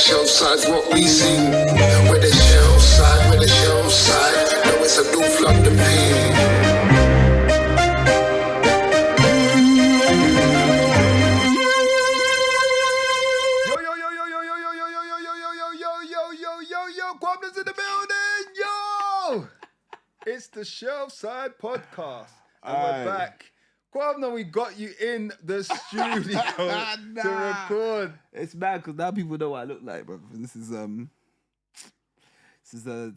shell side's what we sing. Where the shell side, where the shell side. No, it's a new flood to me. Kwab'na's in the building, yo! It's the Shelf Side Podcast, and we're back. Kwab'na, we got you in the studio to record. It's bad because now people know what I look like, bro. This is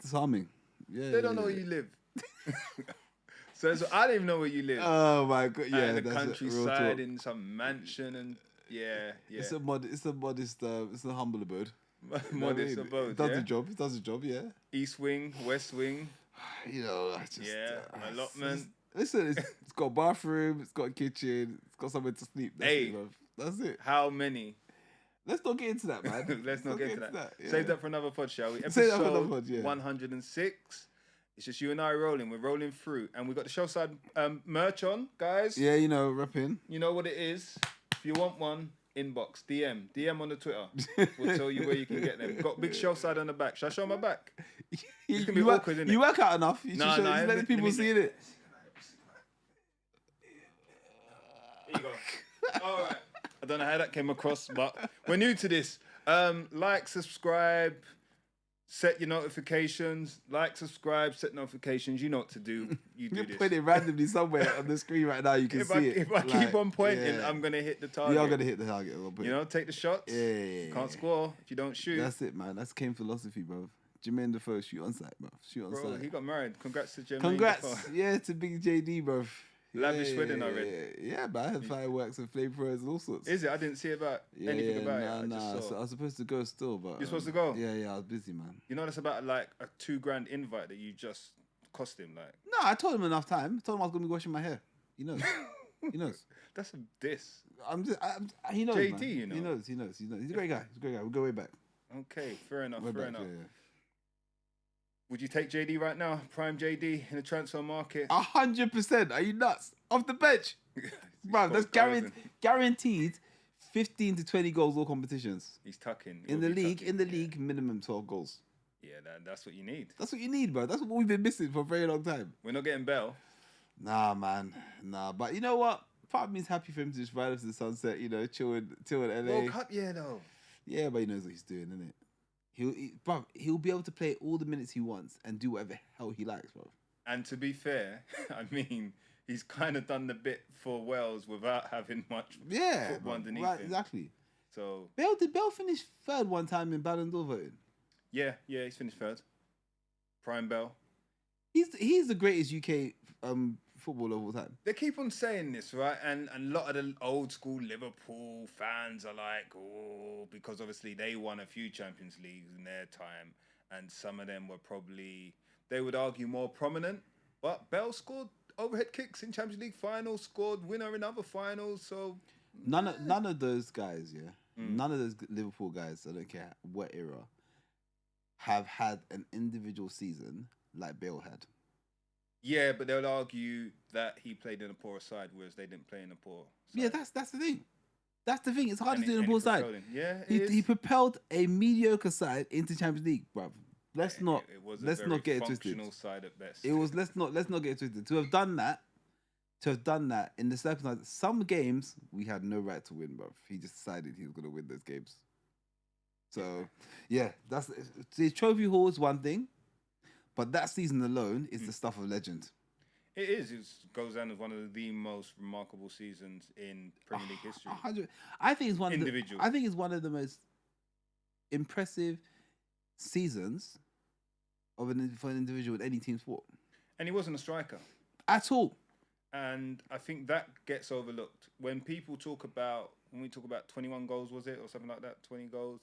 disarming. Yeah, They don't know where you live. so I don't even know where you live. Oh my god, yeah, in the that's countryside, in some mansion, and yeah. It's a modest, it's a humble abode. Modest abode. It does the job. It does the job. Yeah. East wing, west wing. You know, I just allotment. Listen, it's got a bathroom, it's got a kitchen, it's got somewhere to sleep. That's it. How many? Let's not get into that, man. Let's not get into that. Yeah. Save that for another pod, shall we? Save that for another pod, yeah. 106. It's just you and I rolling. We're rolling through, and we got the show side merch on, guys. Yeah, you know, repping. You know what it is. If you want one, inbox, DM on the Twitter. We'll tell you where you can get them. Got big shelf side on the back. Shall I show my back? It's gonna be awkward, isn't it? You work out enough. You no, should let people see it. Here you go. All right. I don't know how that came across, but we're new to this. Like, subscribe, set your notifications. Like, subscribe, set notifications. You know what to do. You do this. Put it randomly somewhere on the screen right now. You can see it. If I keep on pointing, I'm gonna hit the target. You're gonna hit the target. Take the shots. Yeah. Can't score if you don't shoot. That's it, man. That's Kane philosophy, bro. Jermaine Defoe, shoot on sight, bro. Shoot on sight. He got married. Congrats to Jermaine Congrats. Defoe. Yeah, to Big JD, bro. Lavish wedding, I read. Yeah, but I had fireworks and flamethrowers and all sorts. Is it? I didn't see anything about it. Nah. So I was supposed to go still, but you're supposed to go. Yeah, I was busy, man. You know that's about like a $2,000 invite that you just cost him, like. No, I told him enough time. I told him I was gonna be washing my hair. He knows. He knows. That's a diss. He knows. JD, man. you know. He knows. He's a great guy. We'll go way back. Okay, fair enough. Yeah. Would you take JD right now? Prime JD in the transfer market? 100%. Are you nuts? Off the bench. Bro, that's guaranteed 15 to 20 goals all competitions. He's tucking. In the league, minimum 12 goals. Yeah, that's what you need. That's what you need, bro. That's what we've been missing for a very long time. We're not getting Bale. Nah, man. Nah, but you know what? Part of me is happy for him to just ride off to the sunset, chill in LA. World Cup, yeah, though. Yeah, but he knows what he's doing, innit? He'll be able to play all the minutes he wants and do whatever the hell he likes, bro. And to be fair, I mean, he's kind of done the bit for Wales without having much football underneath him. Exactly. So did Bale finish third one time in Ballon d'Or voting? Yeah, he's finished third. Prime Bale. He's the greatest UK footballer of all time. They keep on saying this, right? And a lot of the old school Liverpool fans are like, oh, because obviously they won a few Champions Leagues in their time, and some of them were probably, they would argue, more prominent. But Bale scored overhead kicks in Champions League finals, scored winner in other finals. So none of those guys, none of those Liverpool guys, I don't care what era, have had an individual season like Bale had. Yeah, but they'll argue that he played in a poor side, whereas they didn't play in a poor side. Yeah, that's the thing. That's the thing. It's hard to do in a poor side. Yeah, he propelled a mediocre side into Champions League, bruv. Let's not get it twisted. Functional side at best. It was let's not get it twisted. To have done that in the circumstances, some games we had no right to win, bruv. He just decided he was gonna win those games. So yeah, the trophy haul is one thing. But that season alone is the stuff of legend. It is. It goes down as one of the most remarkable seasons in Premier League history. I think it's one of the most impressive seasons for an individual in any team sport. And he wasn't a striker at all. And I think that gets overlooked when we talk about 21 goals, was it, or something like that, 20 goals.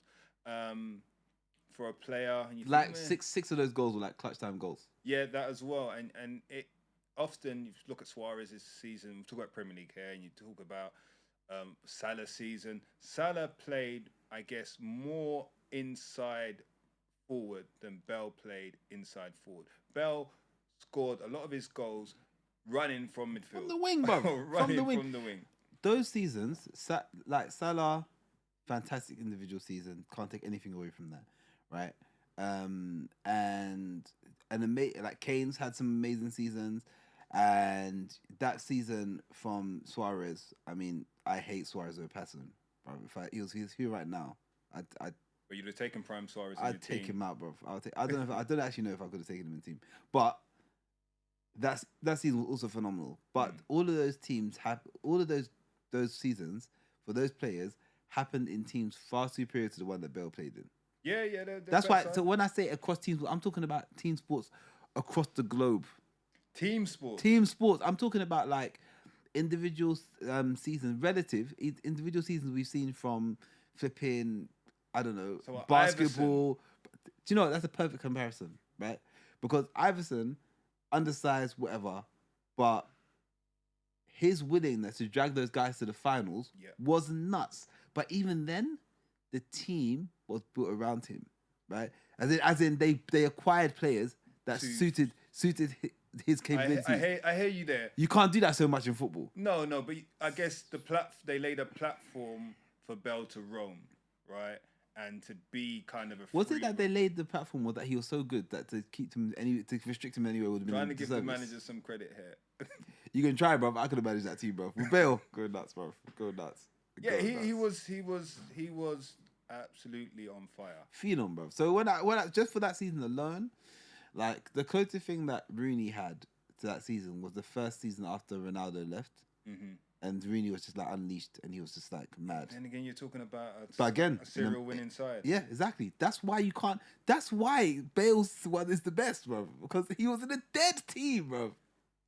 For a player, and you like six of those goals were like clutch time goals. Yeah, that as well. And it often, you look at Suarez's season. We talk about Premier League here, and you talk about Salah's season. Salah played, I guess, more inside forward than Bale played inside forward. Bale scored a lot of his goals running from midfield, from the wing, bro. From the wing. Those seasons, like Salah, fantastic individual season. Can't take anything away from that, right? And like Kane's had some amazing seasons, and that season from Suarez. I mean, I hate Suarez over Patterson, bro. If he's here right now, I'd But you'd have taken Prime Suarez in your I'd take team. him out, bro. I don't know. I don't actually know if I could have taken him in the team, but that season was also phenomenal. But all of those teams have all of those seasons for those players happened in teams far superior to the one that Bale played in. Yeah, they're That's why. better. So when I say across teams, I'm talking about team sports across the globe. Team sport. Team sports. I'm talking about like individual seasons, individual seasons we've seen from flipping. I don't know, So what, basketball. Do you know what? That's a perfect comparison, right? Because Iverson, undersized, whatever, but his willingness to drag those guys to the finals was nuts. But even then, the team was built around him, right? As in they acquired players that suited his capabilities. I hear you there. You can't do that so much in football. No, but I guess they laid a platform for Bell to roam, right? And to be kind of a Was it that they laid the platform, or that he was so good that to keep him to restrict him anywhere would have been trying to give the disservice? manager some credit here? You can try, bro. I could have managed that team, bro. With Bale, go nuts, bro. Go nuts. Yeah, Go he nuts. was absolutely on fire. Phenom, bro. So when I just for that season alone, like the closest thing that Rooney had to that season was the first season after Ronaldo left, and Rooney was just like unleashed, and he was just like mad. And again, you're talking about a serial winning side. Yeah, exactly. That's why you can't. That's why Bale's one is the best, bro, because he was in a dead team, bro.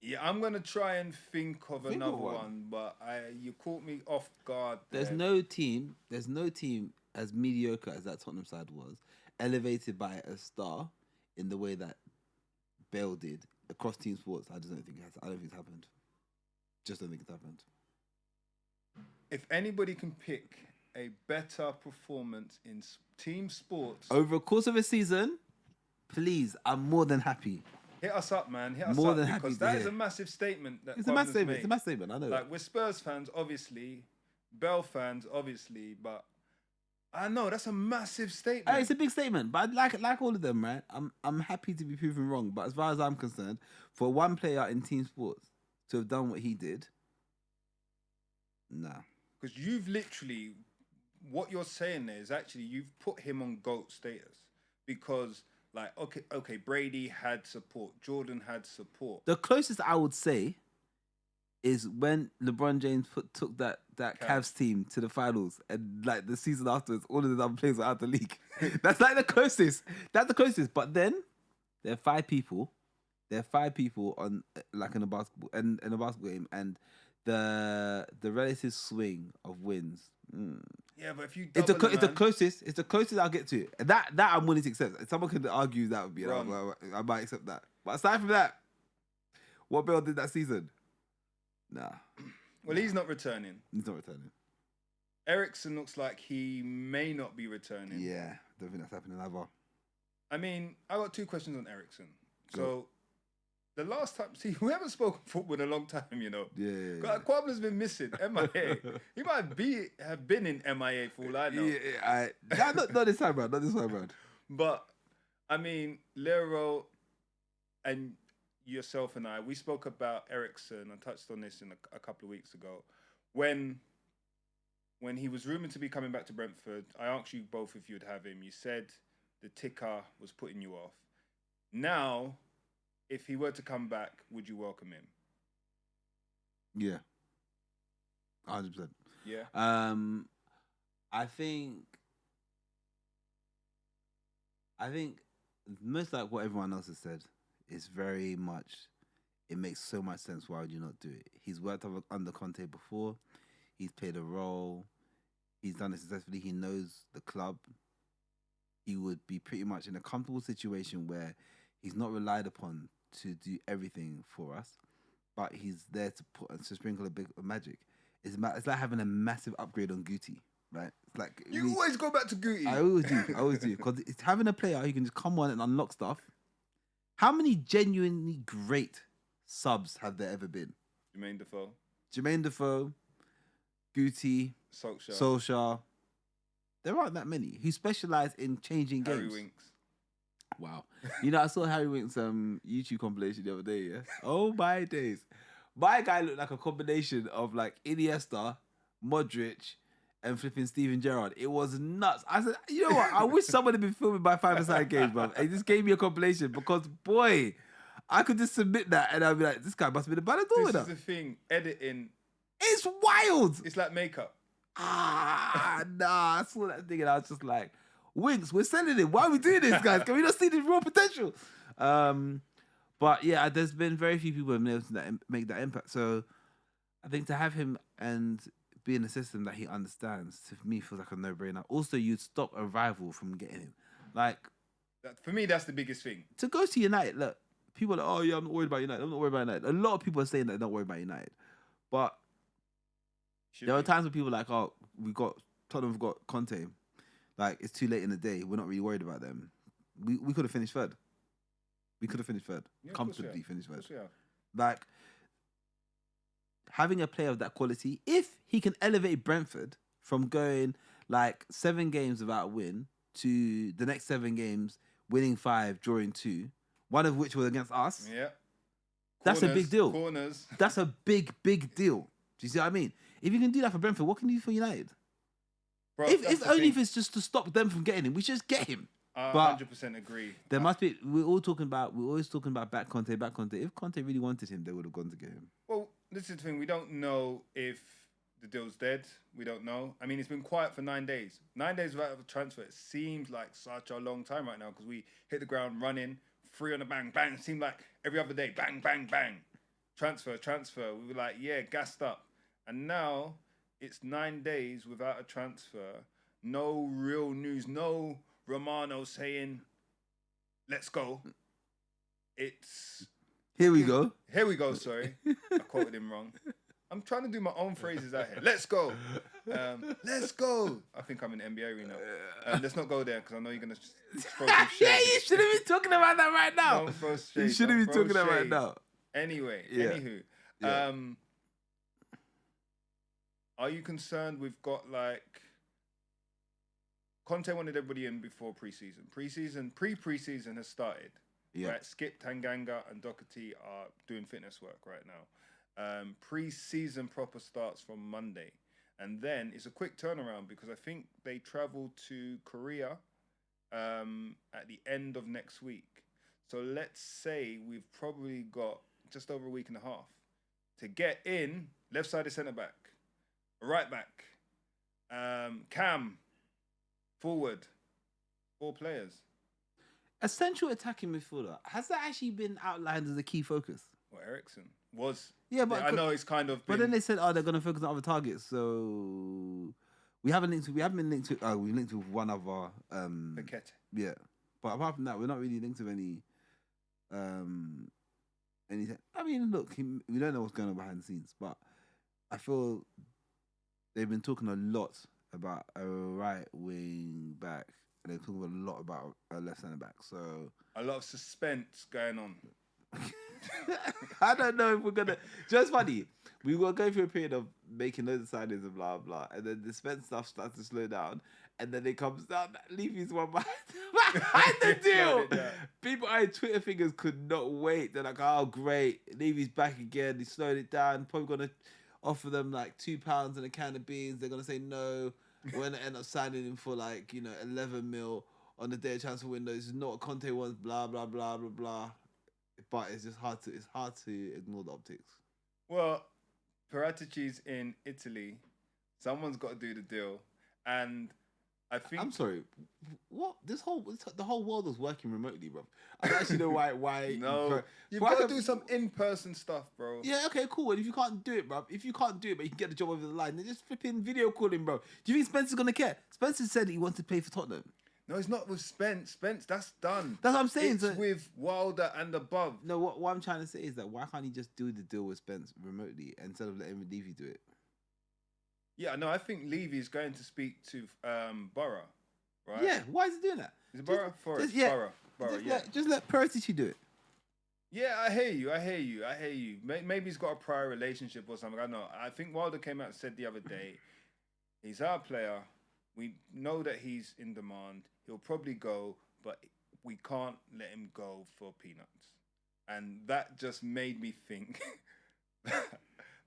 Yeah, I'm gonna try and think of another one, but you caught me off guard. There's no team as mediocre as that Tottenham side was, elevated by a star in the way that Bale did across team sports. I don't think it's happened. Just don't think it's happened. If anybody can pick a better performance in team sports over the course of a season, please, I'm more than happy. Hit us up, man. Hit us more up, than because happy that is a massive statement. It's a massive statement. It's a massive statement. I know. Like, we're Spurs fans, obviously, Bell fans, obviously, but I know that's a massive statement. It's a big statement, but like all of them, right? I'm happy to be proven wrong, but as far as I'm concerned, for one player in team sports to have done what he did, nah. Because you've literally, what you're saying there is actually you've put him on GOAT status, because like okay, Brady had support, Jordan had support. The closest I would say is when LeBron James took that Cavs team to the finals, and like the season afterwards, all of the other players were out the league. That's like the closest. That's the closest. But then there are five people. There are five people on like in a basketball game, and the relative swing of wins. Yeah, but if you it's the closest. It's the closest I'll get to it. And that I'm willing to accept. If someone could argue that would be, I might accept that. But aside from that, what Bale did that season? Nah. Well, he's not returning. He's not returning. Ericsson looks like he may not be returning. Yeah, don't think that's happening either. I mean, I got two questions on Ericsson. So, the last time, we haven't spoken football in a long time, you know. Yeah. Kwab'na's been missing, MIA. He might have been in MIA for all I know. Yeah, not this time, man. Not this time, man. But, I mean, Lero and yourself and I, we spoke about Ericsson. I touched on this in a couple of weeks ago. When he was rumoured to be coming back to Brentford, I asked you both if you'd have him. You said the ticker was putting you off. Now, if he were to come back, would you welcome him? Yeah. 100%. Yeah. I think most like what everyone else has said is very much, it makes so much sense. Why would you not do it? He's worked under Conte before. He's played a role. He's done it successfully. He knows the club. He would be pretty much in a comfortable situation where he's not relied upon to do everything for us, but he's there to sprinkle a bit of magic. It's like having a massive upgrade on Guti, right? It's like you always go back to Guti. I always do, because it's having a player who can just come on and unlock stuff. How many genuinely great subs have there ever been? Jermaine Defoe, Guti, Solskjaer. There aren't that many who specialize in changing Harry games. Winks. Wow. You know, I saw Harry Winks' YouTube compilation the other day, yeah? Oh my days. My guy looked like a combination of like Iniesta, Modric, and flipping Steven Gerrard. It was nuts. I said, you know what? I wish someone had been filming my five-a-side games, bro. It just gave me a compilation because, boy, I could just submit that and I'd be like, this guy must be the Ballon d'Or This winner. is the thing. Editing. It's wild. It's like makeup. Nah, I saw that thing and I was just like, Winks, we're selling it. Why are we doing this, guys? Can we not see the raw potential? But yeah, there's been very few people who have been able to make that impact. So I think to have him and be in a system that he understands, to me, feels like a no-brainer. Also, you'd stop a rival from getting him. Like, For me, that's the biggest thing. to go to United, look, people are like, oh yeah, I'm not worried about United. I'm not worried about United. A lot of people are saying that they're not worried about United. But there are times when people are like, oh, Tottenham have got Conte. Like, it's too late in the day. We're not really worried about them. We could have finished third. We could have finished third. Yeah, Comfortably finished third. Of course we are. Like, having a player of that quality, if he can elevate Brentford from going like 7 games without a win to the next 7 games, winning 5, drawing 2, one of which was against us. Yeah. That's a big deal. Corners. That's a big deal. Do you see what I mean? If you can do that for Brentford, what can you do for United? Bro, If only if it's just to stop them from getting him, we should just get him. I But 100% agree. there must be. We're always talking about back Conte. If Conte really wanted him, they would have gone to get him. Well, this is the thing. We don't know if the deal's dead. We don't know. I mean, it's been quiet for 9 days. 9 days without a transfer. It seems like such a long time right now because we hit the ground running, 3 on the bang, bang. It seemed like every other day, bang, bang, bang. Transfer. We were like, yeah, gassed up. And now it's 9 days without a transfer. No real news. No Romano saying, let's go. It's... Here we go. Here we go, sorry. I quoted him wrong. I'm trying to do my own phrases out here. Let's go. Let's go. I think I'm in the NBA arena. Let's not go there because I know you're going to throw some shade. Yeah, you shouldn't be talking about that right now. Don't throw shade. You shouldn't be Don't throw talking about that shade. now. Anyway, Yeah. anywho. Yeah. Are you concerned we've got like... Conte wanted everybody in before pre-season. Pre-season has started. Yeah. Right? Skip, Tanganga, and Doherty are doing fitness work right now. Pre-season proper starts from Monday. And then it's a quick turnaround because I think they travel to Korea at the end of next week. So let's say we've probably got just over a week and a half to get in left-sided centre-back, right back, Cam, forward, 4 players. A central attacking midfielder, has that actually been outlined as a key focus? Well, Ericsson was. Yeah, but I know it's kind of. But then they said, oh, they're going to focus on other targets. So we haven't been linked to. We linked with one other. Paquette. Yeah, but apart from that, we're not really linked with any. Anything. I mean, look, we don't know what's going on behind the scenes, but I feel they've been talking a lot about a right wing back, and they're talking a lot about a left centre back. So a lot of suspense going on. I don't know if we're gonna. Just funny, we were going through a period of making loads of signings and blah blah, and then the spend stuff starts to slow down, and then it comes down. Levy's one behind the deal. People, Twitter fingers could not wait. They're like, "Oh, great, Levy's back again." He slowed it down. Probably gonna offer them like £2 and a can of beans. They're gonna say no. We're gonna end up signing him for like 11 mil on the day of transfer window. This is not what Conte wants. Blah blah blah blah blah. But it's just hard to ignore the optics. Well, Paratici's in Italy. Someone's got to do the deal, and I think I'm sorry. What the whole world was working remotely, bro. I don't actually know why. No, you've got to do some in-person stuff, bro. Yeah, okay, cool. And if you can't do it, bro, but you can get the job over the line, then just flipping video calling, bro. Do you think Spencer's gonna care? Spencer said he wants to play for Tottenham. No, it's not with Spence. That's done. That's what I'm saying. It's with Wilder and above. No, what I'm trying to say is that why can't he just do the deal with Spence remotely instead of letting Levy do it? Yeah, no, I think Levy's going to speak to Borough, right? Yeah, why is he doing that? Is it Borough? Forest? Borough, yeah. Just let Perisic do it. Yeah, I hear you. Maybe he's got a prior relationship or something. I don't know. I think Wilder came out and said the other day, he's our player. We know that he's in demand. He'll probably go, but we can't let him go for peanuts. And that just made me think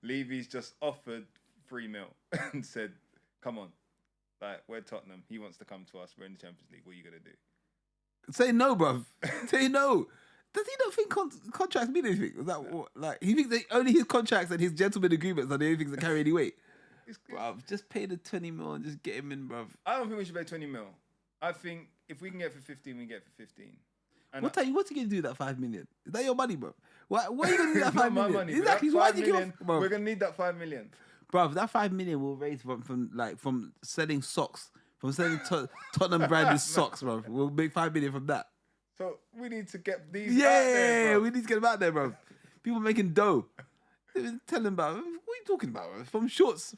Levy's just offered 3 mil and said, come on, like, we're Tottenham. He wants to come to us. We're in the Champions League. What are you going to do? Say no, bruv. Say no. Does he not think contracts mean anything? Is that what, like, he thinks that only his contracts and his gentleman agreements are the only things that carry any weight? Bruv, just pay the 20 mil and just get him in, bruv. I don't think we should pay 20 mil. I think if we can get for 15, we get for 15. And What's he going to do with that 5 million? Is that your money, bro? What are you going to do with that it's 5 not my million? money. Exactly. That Why 5 do you give million, off, bruv? we're going to need that 5 million. Bruv, that 5 million will raise from selling socks, from selling Tottenham branded socks, bruv. We'll make 5 million from that. So we need to get these Yeah, out there, bro. we need to get them out there, bruv. People making dough. Tell them about, what are you talking about, bruv? From shorts,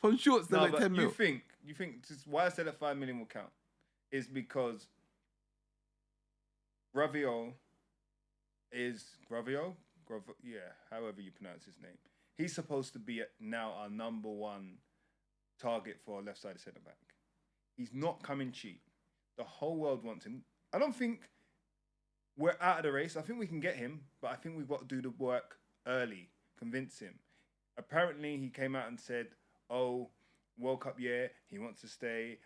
they're like 10 mil. You think just why I said that 5 million will count is because Gravio, however you pronounce his name. He's supposed to be now our number one target for a left-sided centre-back. He's not coming cheap. The whole world wants him. I don't think we're out of the race. I think we can get him, but I think we've got to do the work early, convince him. Apparently, he came out and said, oh, World Cup year, he wants to stay,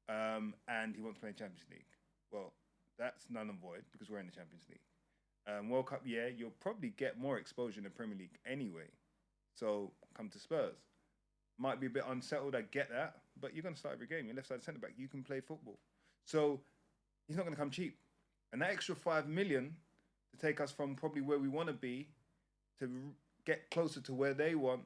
and he wants to play Champions League. Well, that's null and void because we're in the Champions League. World Cup year, you'll probably get more exposure in the Premier League anyway. So come to Spurs. Might be a bit unsettled, I get that, but you're going to start every game. You're left-sided centre-back. You can play football. So he's not going to come cheap. And that extra 5 million to take us from probably where we want to be to get closer to where they want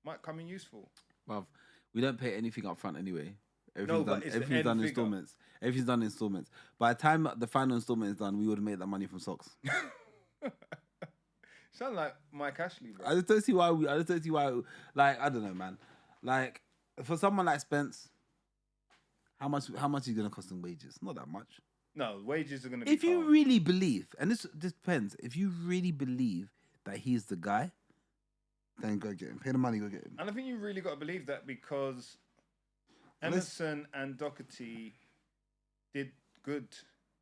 might come in useful. Bruv, we don't pay anything up front anyway. Everything's done in installments. Everything's done in installments. By the time the final installment is done, we would have made that money from socks. Sound like Mike Ashley, bro. I just don't see why. Like, I don't know, man. Like, for someone like Spence, how much is gonna cost in wages? Not that much. No, wages are gonna be. If you really believe, and this depends, if you really believe that he's the guy, then go get him. Pay the money, go get him. And I think you really got to believe that because Emerson and Doherty did good,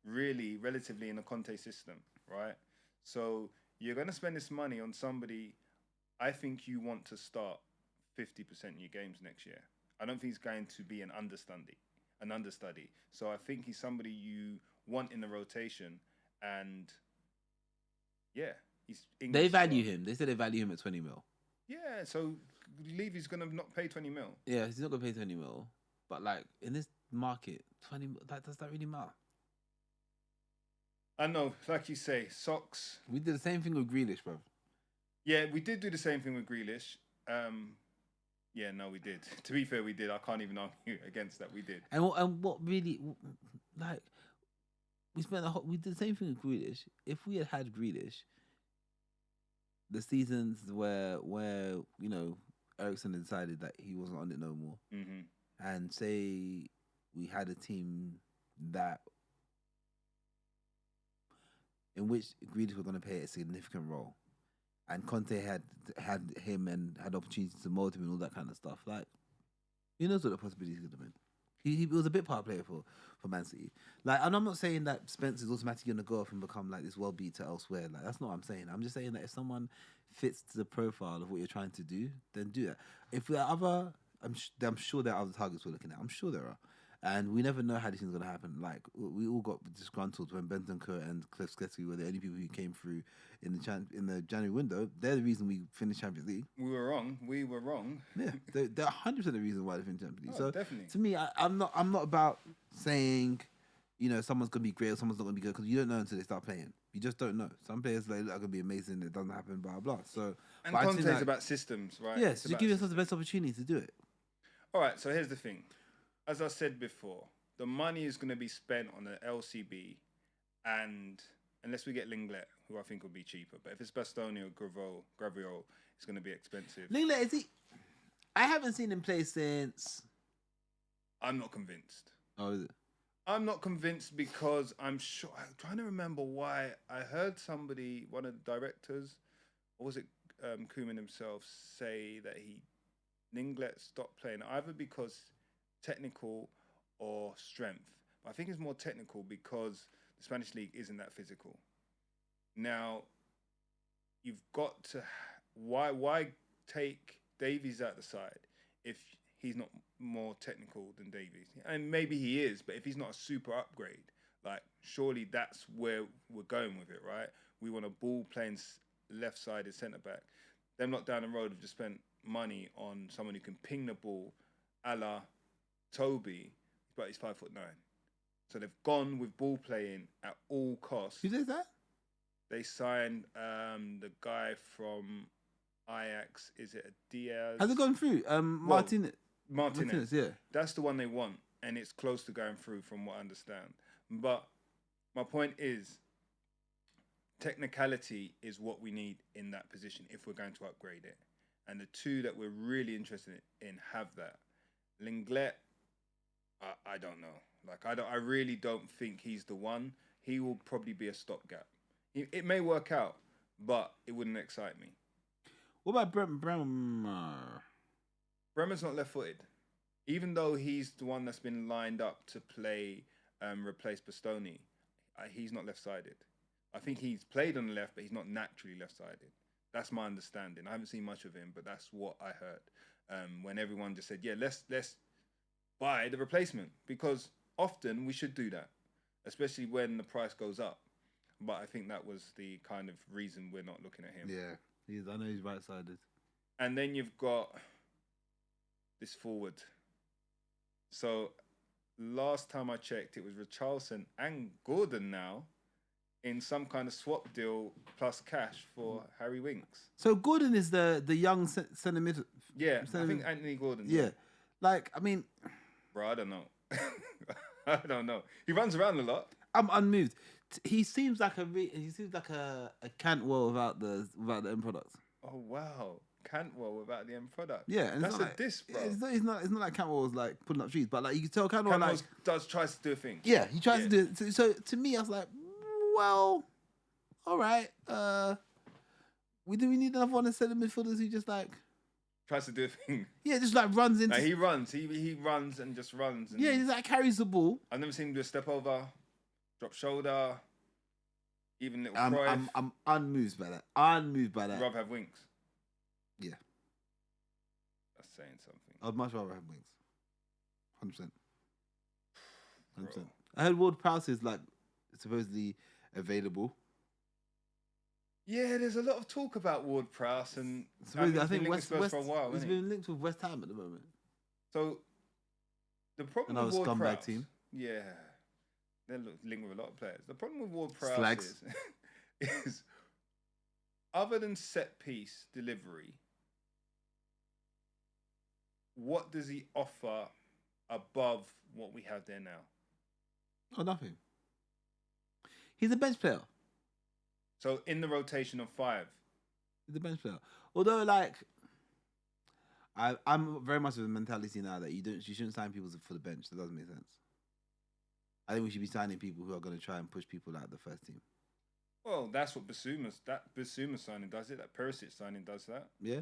really, relatively in the Conte system, right? So you're going to spend this money on somebody. I think you want to start 50% of your games next year. I don't think he's going to be an understudy. So I think he's somebody you want in the rotation, and yeah, he's English. They value him. They said they value him at 20 mil. Yeah, so Levy's gonna not pay 20 mil. Yeah, he's not gonna pay 20 mil. But like in this market, 20 mil, does that really matter? I know, like you say, socks. We did the same thing with Grealish, bro. Yeah, we did do the same thing with Grealish. Yeah, no, we did. To be fair, we did. I can't even argue against that. We did. And what really, like, we did the same thing with Grealish. If we had Grealish, the seasons where you know Ericsson decided that he wasn't on it no more, and say we had a team that in which Grealish was going to play a significant role, and Conte had him and had opportunities to mold him and all that kind of stuff. Like, who knows what the possibilities could have been. He was a bit part player for Man City. Like, and I'm not saying that Spence is automatically going to go off and become like this world beater elsewhere. Like, that's not what I'm saying. I'm just saying that if someone fits the profile of what you're trying to do, then do that. If there are other, I'm sure there are other targets we're looking at. I'm sure there are. And we never know how this thing's going to happen. Like, we all got disgruntled when Bentancur and Klefsketti were the only people who came through in the January window. They're the reason we finished Champions League. We were wrong. Yeah, they're 100% the reason why they finished Champions League. Oh, so definitely. To me, I'm not about saying, you know, someone's going to be great or someone's not going to be good, because you don't know until they start playing. You just don't know. Some players are going to be amazing. It doesn't happen, blah, blah. So, and Conte's about systems, right? Yes, you give yourself the best opportunity to do it. All right, so here's the thing. As I said before, the money is going to be spent on the LCB, and unless we get Linglet, who I think will be cheaper, but if it's Bastoni or Gravio, it's going to be expensive. Linglet, is he? I haven't seen him play since. I'm not convinced. Oh, is it? I'm not convinced because I'm sure. I'm trying to remember why. I heard somebody, one of the directors, or was it Koeman himself, say that Linglet stopped playing either because technical or strength. But I think it's more technical because the Spanish league isn't that physical. Now, you've got to why take Davies out the side if he's not more technical than Davies? And maybe he is, but if he's not a super upgrade, like surely that's where we're going with it, right? We want a ball playing left-sided centre back. Them lot down the road have just spent money on someone who can ping the ball, a la Toby, but he's 5'9". So they've gone with ball playing at all costs. Who did that? They signed the guy from Ajax. Is it a Diaz? Has it gone through? Martinez. Martinez. Yeah. That's the one they want, and it's close to going through from what I understand. But my point is, technicality is what we need in that position if we're going to upgrade it. And the two that we're really interested in have that. Lenglet, I don't know. Like I really don't think he's the one. He will probably be a stopgap. It may work out, but it wouldn't excite me. What about Bremer? Bremer's not left-footed. Even though he's the one that's been lined up to play, replace Bastoni, he's not left-sided. I think he's played on the left, but he's not naturally left-sided. That's my understanding. I haven't seen much of him, but that's what I heard. When everyone just said, yeah, let's buy the replacement, because often we should do that, especially when the price goes up. But I think that was the kind of reason we're not looking at him. Yeah, I know he's right-sided. And then you've got this forward. So last time I checked, it was Richarlison and Gordon now in some kind of swap deal plus cash for Harry Winks. So Gordon is the young centre mid. Yeah, I think Anthony Gordon. Yeah. Like, I mean... Bro, I don't know. I don't know. He runs around a lot. I'm unmoved. He seems like a Cantwell without the end product. Oh wow, Cantwell without the end product. Yeah, and that's it's a like, diss, bro. It's not like Cantwell was like putting up trees, but like you can tell Cantwell tries to do a thing. Yeah, he tries to do it. So to me, I was like, well, all right. We need another one of the midfielders who just like tries to do a thing. Yeah, just like runs into. He runs. He runs and just runs. And yeah, he's like carries the ball. I've never seen him do a step over, drop shoulder, even little Cruyff. I'm unmoved by that. Rob have Winks. Yeah, that's saying something. I'd much rather have Winks. 100%. I heard Ward Prowse is like supposedly available. Yeah, there's a lot of talk about Ward Prowse, and I think West for a while. He's been linked with West Ham at the moment. So the problem with Ward scumbag Prowse, team. Yeah, they're linked with a lot of players. The problem with Ward Prowse is other than set piece delivery, what does he offer above what we have there now? Oh, nothing. He's a bench player. So in the rotation of 5, he's a bench player. Although, like, I'm very much of the mentality now that you shouldn't sign people for the bench. That doesn't make sense. I think we should be signing people who are going to try and push people out of the first team. Well, that's what Basuma signing does it. That Perisic signing does that. Yeah.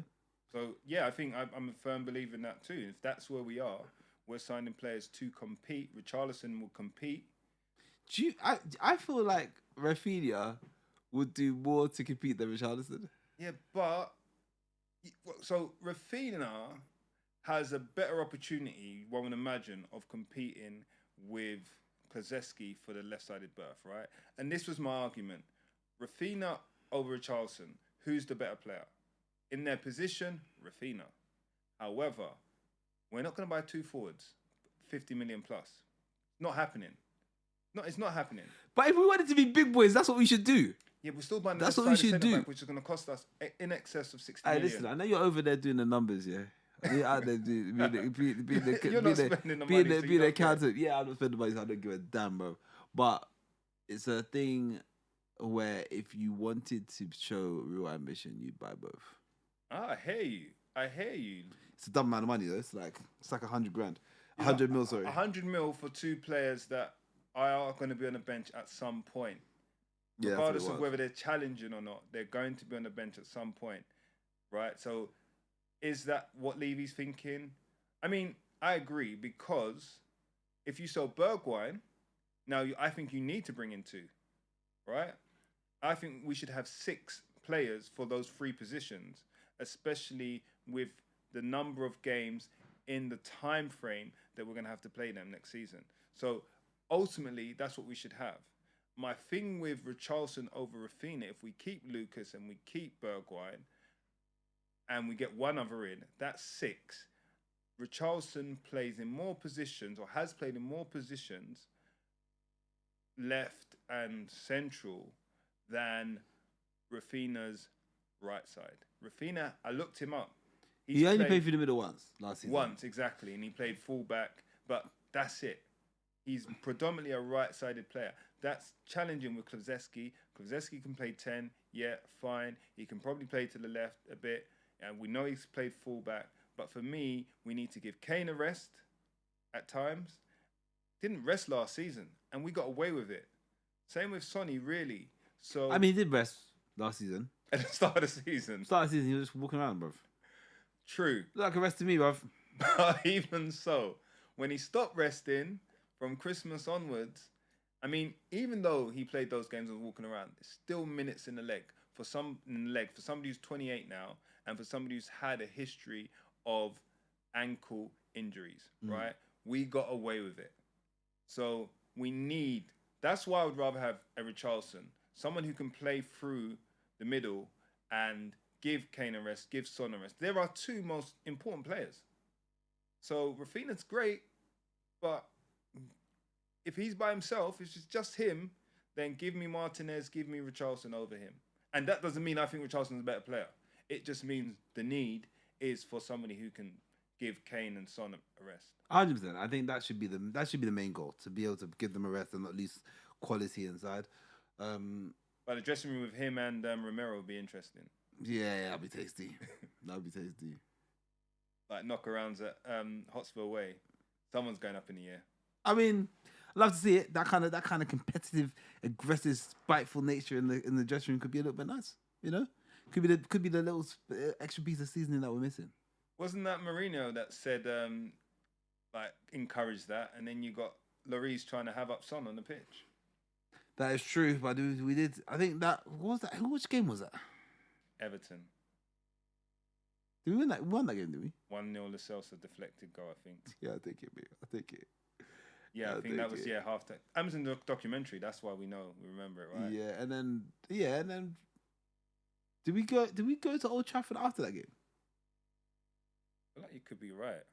So yeah, I think I'm a firm believer in that too. If that's where we are, we're signing players to compete. Richarlison will compete. I feel like Rafinha would do more to compete than Richarlison. Yeah, but so Rafinha has a better opportunity, one would imagine, of competing with Klazewski for the left-sided berth, right? And this was my argument. Rafinha over Richarlison, who's the better player? In their position, Rafinha. However, we're not going to buy 2 forwards, 50 million plus. Not happening. No, it's not happening. But if we wanted to be big boys, that's what we should do. Yeah, we're still buying that's what we should do, which is going to cost us in excess of 60 million. Listen, I know you're over there doing the numbers, yeah. You're out there being the accountant. Yeah, I'm not spending money, so I don't give a damn, bro. But it's a thing where if you wanted to show real ambition, you'd buy both. I hear you. It's a dumb amount of money though. It's like 100 grand. 100 mil, sorry. 100 mil for 2 players that are going to be on the bench at some point. Yeah, regardless of whether they're challenging or not, they're going to be on the bench at some point, right? So is that what Levy's thinking? I mean, I agree, because if you sell Bergwijn, now I think you need to bring in 2, right? I think we should have 6 players for those 3 positions, especially with the number of games in the time frame that we're going to have to play them next season. So ultimately, that's what we should have. My thing with Richarlison over Rafinha, if we keep Lucas and we keep Bergwijn and we get one other in, that's 6. Richarlison plays in more positions, or has played in more positions, left and central, than Rafinha's right side. Rafinha, I looked him up. He only played through the middle once last season. Once, exactly. And he played fullback, but that's it. He's predominantly a right-sided player. That's challenging with Klozewski. Klozewski can play 10, yeah, fine. He can probably play to the left a bit, and we know he's played fullback. But for me, we need to give Kane a rest at times. Didn't rest last season, and we got away with it. Same with Sonny, really. So I mean, he did rest last season. At the start of the season. Start of the season, he was just walking around, bruv. True. Look like a rest to me, bruv. But even so, when he stopped resting from Christmas onwards, I mean, even though he played those games and was walking around, there's still minutes in the leg for somebody who's 28 now, and for somebody who's had a history of ankle injuries, right? We got away with it. So that's why I would rather have a Richarlison, someone who can play through the middle and give Kane a rest, give Son a rest. There are 2 most important players. So Rafinha's great, but if he's by himself, if it's just him, then give me Martinez, give me Richarlison over him. And that doesn't mean I think Richarlison's a better player. It just means the need is for somebody who can give Kane and Son a rest. 100%. I think that should be the main goal, to be able to give them a rest and at least quality inside. But the dressing room with him and Romero would be interesting. Yeah, that'd be tasty. That'd be tasty. Like knockarounds at Hotspur Way. Someone's going up in the air. I mean, I'd love to see it. That kind of competitive, aggressive, spiteful nature in the dressing room could be a little bit nice. You know, could be the little extra piece of seasoning that we're missing. Wasn't that Mourinho that said encouraged that, and then you got Lloris trying to have up Son on the pitch? That is true, but we did. I think that what was that? Which game was that? Everton. Did we win that? We won that game, did we? 1-0 Lo Celso deflected goal, I think. Yeah, I take it, mate. I take it. Yeah, I think that was half time. Amazon documentary. That's why we remember it, right? Yeah, and then did we go to Old Trafford after that game? I feel like you could be right.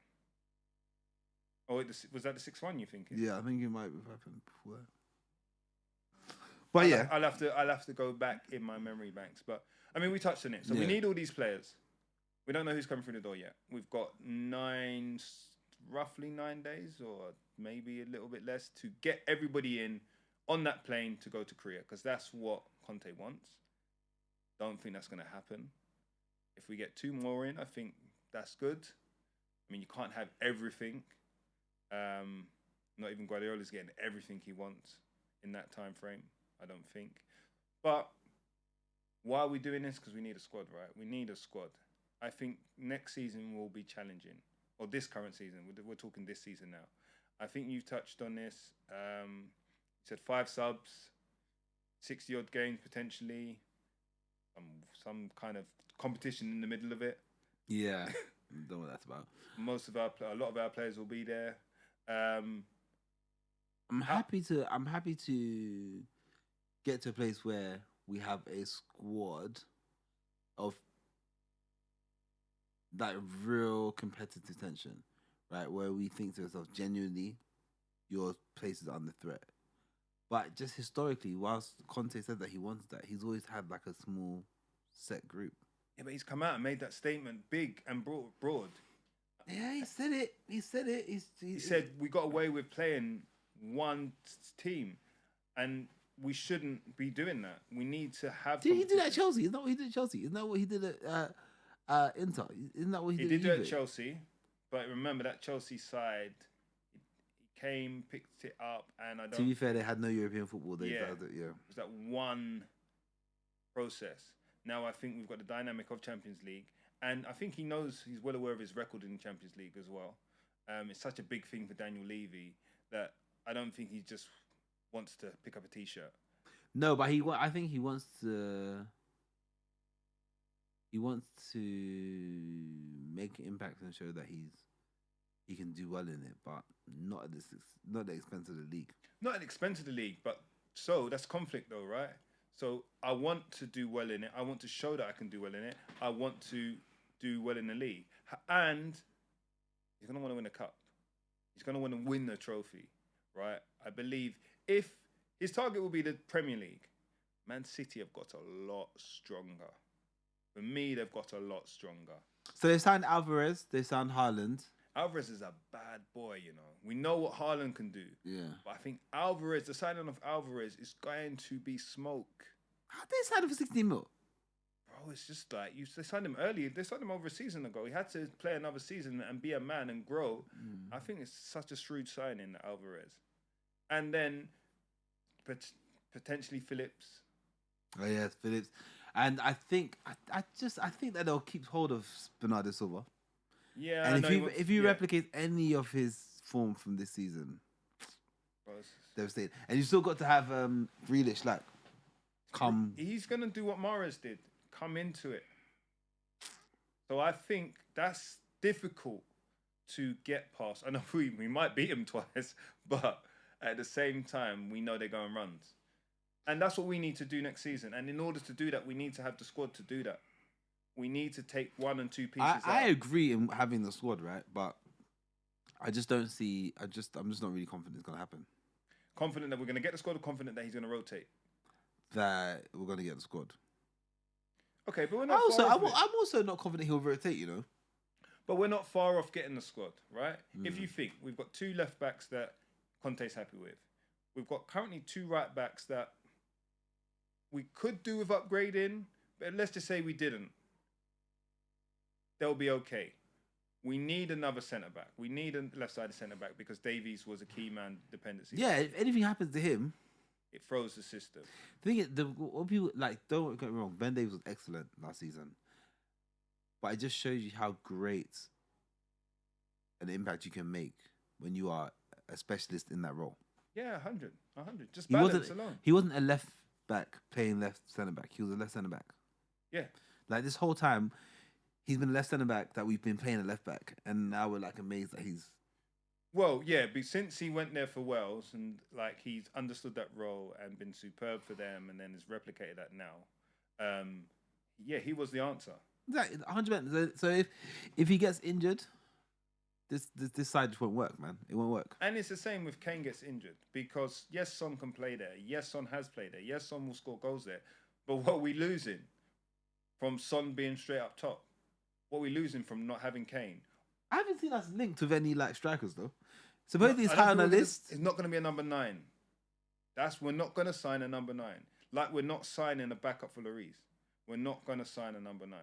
Oh, was that the 6-1 you thinking? Yeah, I think it might have happened before that. But I'll have to go back in my memory banks. But I mean, we touched on it. So we need all these players. We don't know who's coming through the door yet. We've got roughly 9 days, or maybe a little bit less, to get everybody in on that plane to go to Korea, because that's what Conte wants. Don't think that's going to happen. If we get 2 more in, I think that's good. I mean, you can't have everything. Not even Guardiola's getting everything he wants in that time frame, I don't think. But why are we doing this? Because we need a squad, right? We need a squad. I think next season will be challenging. Or this current season. We're talking this season now. I think you touched on this. You said 5 subs, 60-odd games potentially. Some kind of competition in the middle of it. Yeah, don't know what that's about. A lot of our players will be there. I'm happy to get to a place where we have a squad of that real competitive tension, right? Where we think to ourselves, genuinely, your place is under threat. But just historically, whilst Conte said that he wants that, he's always had like a small set group. Yeah, but he's come out and made that statement big and broad. Yeah, he said it. He said we got away with playing one team, and we shouldn't be doing that. We need to have. Did he do that at Chelsea? Isn't that what he did at Chelsea? Isn't that what he did at Inter? Isn't that what he did? He did do it at Chelsea, but remember that Chelsea side. He came, picked it up, and I don't. To be fair, they had no European football. It was that one process. Now I think we've got the dynamic of Champions League, and I think he's well aware of his record in the Champions League as well. It's such a big thing for Daniel Levy that I don't think he just wants to pick up a t-shirt. No, but I think he wants to. He wants to make an impact and show that he can do well in it, but not at not at the expense of the league. Not at the expense of the league, but so that's conflict though, right? So I want to do well in it. I want to show that I can do well in it. I want to do well in the league. And he's going to want to win a cup. He's going to want to win the trophy, right? I believe if his target will be the Premier League, Man City have got a lot stronger. For me, they've got a lot stronger. So they signed Alvarez, they signed Haaland. Alvarez is a bad boy, you know. We know what Haaland can do. Yeah. But I think Alvarez, the signing of Alvarez is going to be smoke. How did they sign him for 16 mil? Bro, it's just like, they signed him early. They signed him over a season ago. He had to play another season and be a man and grow. I think it's such a shrewd signing, Alvarez. And then potentially Phillips. Oh, yes, Phillips. And I think I think that they'll keep hold of Bernardo Silva. Yeah, and if you replicate any of his form from this season, devastating. And you still got to have Grealish come. He's gonna do what Mahrez did, come into it. So I think that's difficult to get past. I know we might beat him twice, but at the same time, we know they're going runs. And that's what we need to do next season. And in order to do that, we need to have the squad to do that. We need to take 1 and 2 pieces out. I agree in having the squad, right? But I just don't see. I'm just not really confident it's gonna happen. Confident that we're gonna get the squad, or confident that he's gonna rotate? That we're gonna get the squad. Okay, but we're not. I'm also not confident he'll rotate. You know. But we're not far off getting the squad, right? If you think we've got 2 left backs that Conte's happy with, we've got currently 2 right backs that we could do with upgrading, but let's just say we didn't. They'll be okay. We need another centre back. We need a left-sided centre back because Davies was a key man dependency. Yeah, if anything happens to him, it throws the system. The thing is, what people don't get me wrong. Ben Davies was excellent last season, but it just shows you how great an impact you can make when you are a specialist in that role. Yeah, 100. Just balance alone. He wasn't a left back playing left centre back. He was a left centre back. Yeah. Like this whole time, he's been a left centre back that we've been playing a left back, and now we're amazed that he's. Well, yeah, but since he went there for Wales and he's understood that role and been superb for them, and then has replicated that now. Yeah, he was the answer. Exactly, 100%. So if he gets injured, this side just won't work, man. It won't work. And it's the same with Kane gets injured because yes, Son can play there. Yes, Son has played there. Yes, Son will score goals there. But what are we losing from Son being straight up top? What are we losing from not having Kane? I haven't seen us linked with any strikers though. Supposedly he's high on the list. It's not going to be a number 9. We're not going to sign a number 9. Like we're not signing a backup for Lloris. We're not going to sign a number 9.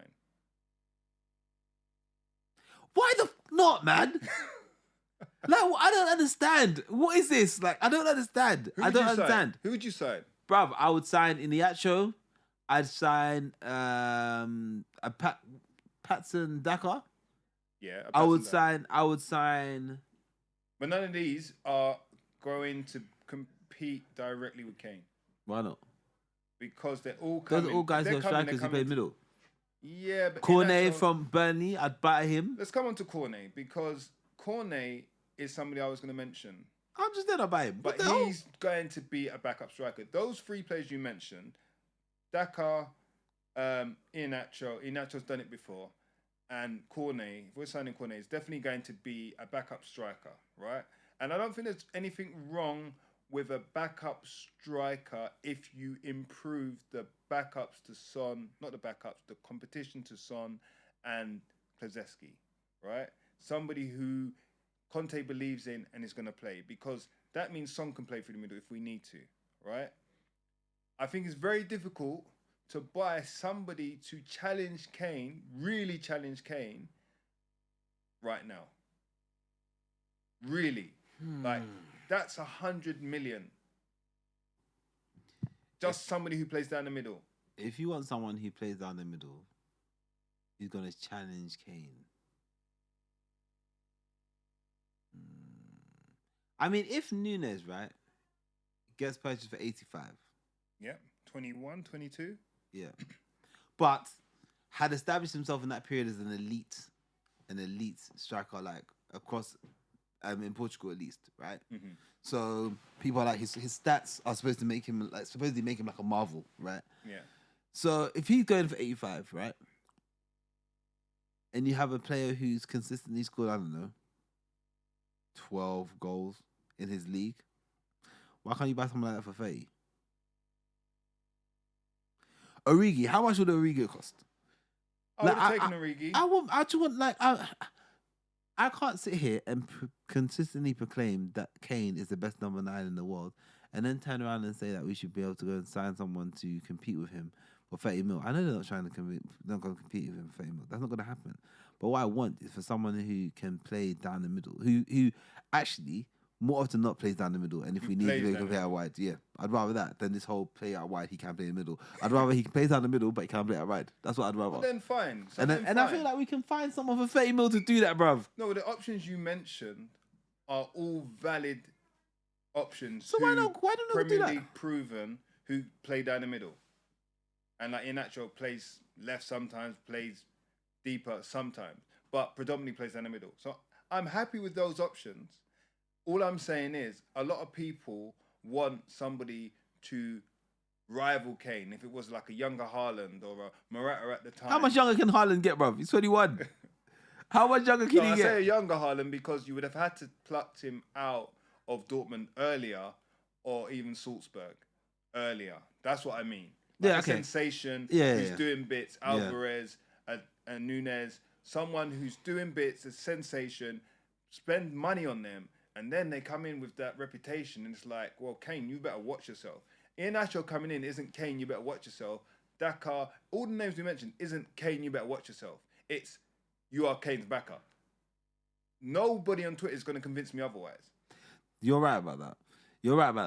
Why the not, man? I don't understand. What is this? I don't understand. I don't understand. Who would you sign? Bruv, I would sign Iniacho. I'd sign Patson Daka. Yeah. I would sign. But none of these are going to compete directly with Kane. Why not? Because they're all coming. Those are all guys who are strikers who play middle. Yeah, but Cornet from Burnley, I'd buy him. Let's come on to Cornet because Cornet is somebody I was going to mention. I'm just there to buy him. But he's going to be a backup striker. Those 3 players you mentioned, Dakar, Inacho's done it before, and Cornet, if we're signing Cornet, is definitely going to be a backup striker, right? And I don't think there's anything wrong with a backup striker if you improve the backups to Son, not the backups, the competition to Son and Klazewski, right? Somebody who Conte believes in and is going to play, because that means Son can play through the middle if we need to, right? I think it's very difficult to buy somebody to challenge Kane, really challenge Kane right now. Really. That's 100 million. Just somebody who plays down the middle. If you want someone who plays down the middle, who's going to challenge Kane. I mean, if Nunes, right, gets purchased for 85, Yep. 21, 22. yeah, but had established himself in that period as an elite striker, like across, in Portugal at least, right? Mm-hmm. So people are like his stats are supposed to make him like a marvel, right? Yeah. So if he's going for 85, right, and you have a player who's consistently scored, I don't know, 12 goals in his league, why can't you buy someone like that for 30? Origi, how much would Origi cost? I would have taken Origi. I just want I can't sit here and consistently proclaim that Kane is the best number 9 in the world, and then turn around and say that we should be able to go and sign someone to compete with him for 30 mil. I know they're not trying to compete with him for 30 mil. That's not going to happen. But what I want is for someone who can play down the middle, who actually more often not plays down the middle. And if we need to play out wide, yeah, I'd rather that than this whole play out wide. He can play in the middle. I'd rather he plays down the middle, but he can't play out wide. That's what I'd rather. Well, then fine. And I feel like we can find someone for 30 mil to do that, bruv. No, the options you mentioned are all valid options. So why don't we do Premier that? League proven who play down the middle, and like in actual plays left sometimes, plays deeper sometimes, but predominantly plays down the middle. So I'm happy with those options. All I'm saying is a lot of people want somebody to rival Kane. If it was like a younger Haaland or a Morata at the time. How much younger can Haaland get, bruv? He's 21. How much younger can he I get? say a younger Haaland because you would have had to pluck him out of Dortmund earlier or even Salzburg earlier. That's what I mean. Like Yeah, okay. Sensation who's doing bits, Alvarez and Nunes, someone who's doing bits, a sensation, spend money on them, and then they come in with that reputation, and it's like, well, Kane, you better watch yourself. Iheanacho coming in isn't Kane, you better watch yourself. Dakar, all the names we mentioned isn't Kane, you better watch yourself. It's you are Kane's backup. Nobody on Twitter is going to convince me otherwise. You're right about that.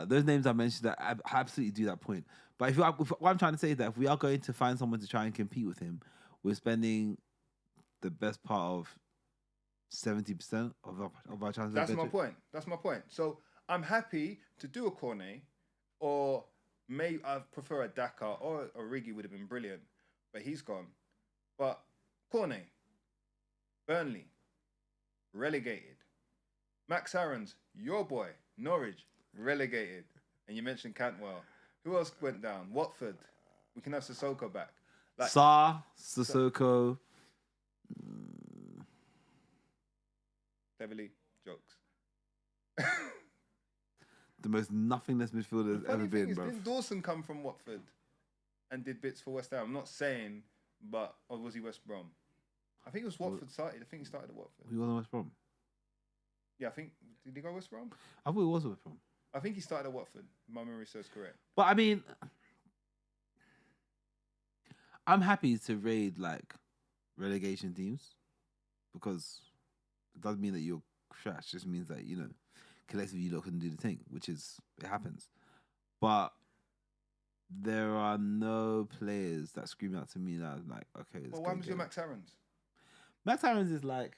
Those names I mentioned that I absolutely do that point. But what I'm trying to say is that if we are going to find someone to try and compete with him, we're spending the best part of 70% of our chances. That's my point. So I'm happy to do a Cornet, or I prefer a Dakar, or Origi would have been brilliant, but he's gone. But Cornet, Burnley, relegated. Max Aarons, your boy, Norwich, relegated. And you mentioned Cantwell. Who else went down? Watford. We can have Sissoko back. Sissoko. Beverly, jokes. The most nothingness midfielder has ever been, bro. Didn't Dawson come from Watford and did bits for West Ham? I'm not saying, but or was he West Brom? I think it was Watford started. I think he started at Watford. He wasn't West Brom. Yeah, I think did he go West Brom? I thought he was West Brom. I think he started at Watford. If my memory serves correct. But I mean, I'm happy to raid like relegation teams because it doesn't mean that you're trash. It just means that, you know, collectively you lot can do the thing, which is, it happens. But there are no players that scream out to me that I'm like, okay, well, why was your Max Aarons? Max Aarons is like,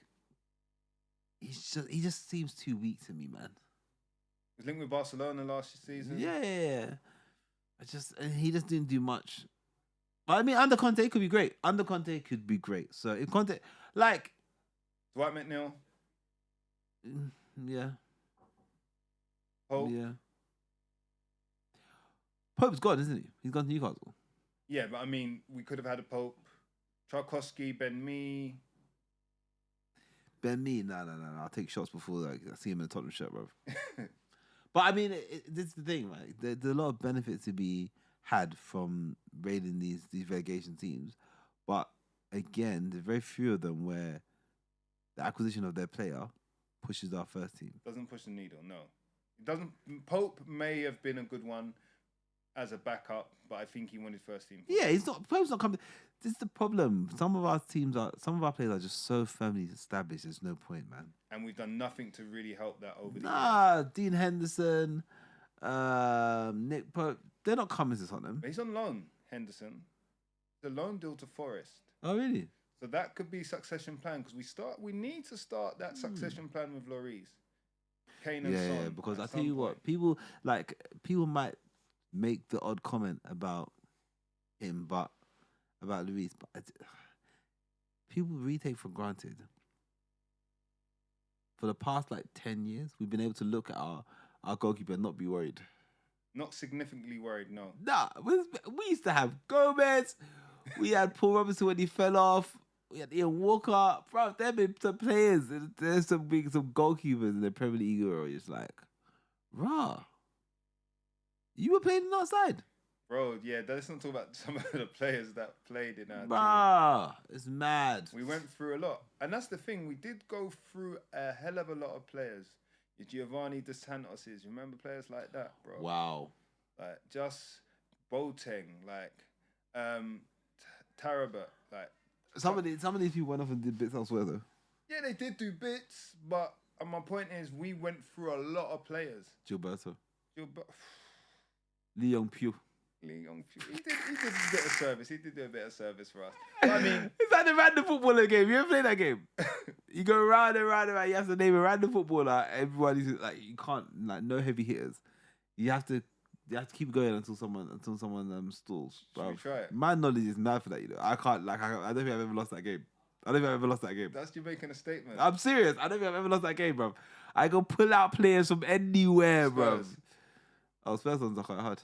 he just seems too weak to me, man. He was linked with Barcelona last season. Yeah. And he just didn't do much. But I mean, under Conte could be great. So if Conte, like Dwight McNeil. Yeah. Pope. Yeah. Pope's gone, isn't he? He's gone to Newcastle. Yeah, but I mean, we could have had a Pope. Tarkowski, Ben Mee. Ben Mee, no. I'll take shots before I see him in a Tottenham shirt, bro. But I mean, this is the thing, right? There's a lot of benefit to be had from raiding these relegation teams. But again, there's very few of them where the acquisition of their player pushes our first team. Doesn't push the needle, no. It doesn't. Pope may have been a good one as a backup, but I think he won his first team. Yeah, Pope's not coming. This is the problem. Some of our players are just so firmly established. There's no point, man. And we've done nothing to really help that over the years. Dean Henderson, Nick Pope, they're not coming to Tottenham. But he's on loan, Henderson. The loan deal to Forest. Oh, really? So that could be succession plan because we need to start that succession plan with Lloris. Kane and Son. because at I tell some you point. what, people might make the odd comment about him, but about Luis, but people really take for granted. For the past like 10 years, we've been able to look at our goalkeeper and not be worried. Not significantly worried, no. Nah, we used to have Gomez. We had Paul Robinson when he fell off. We had Ian Walker. Bro, there have been some players. There's some goalkeepers in the Premier League who are just like, rah. You were playing outside. Bro, yeah, let's not talk about some of the players that played in our team. Bruh, it's mad. We went through a lot. And that's the thing, we did go through a hell of a lot of players. Your Giovanni Dos Santoses, you remember players like that, bro? Wow. Like, just Boateng, like, Tarabut, like. Some of these people went off and did bits elsewhere though. Yeah, they did do bits, but my point is we went through a lot of players. Gilberto. Gilbert, Leon Pugh. Leon Pugh. He did a bit of service. He did do a bit of service for us. But I mean, It's like the random footballer game. You ever played that game? You go round and round and round. You have to name a random footballer. Everybody's like, you can't, like, no heavy hitters. You have to keep going until someone stalls. Should we try it? My knowledge is mad for that. You know, I can't. Like, I don't think I've ever lost that game. That's you making a statement. I'm serious. I don't think I've ever lost that game, bro. I go pull out players from anywhere, bro. Spurs. Oh, Spurs ones are quite hard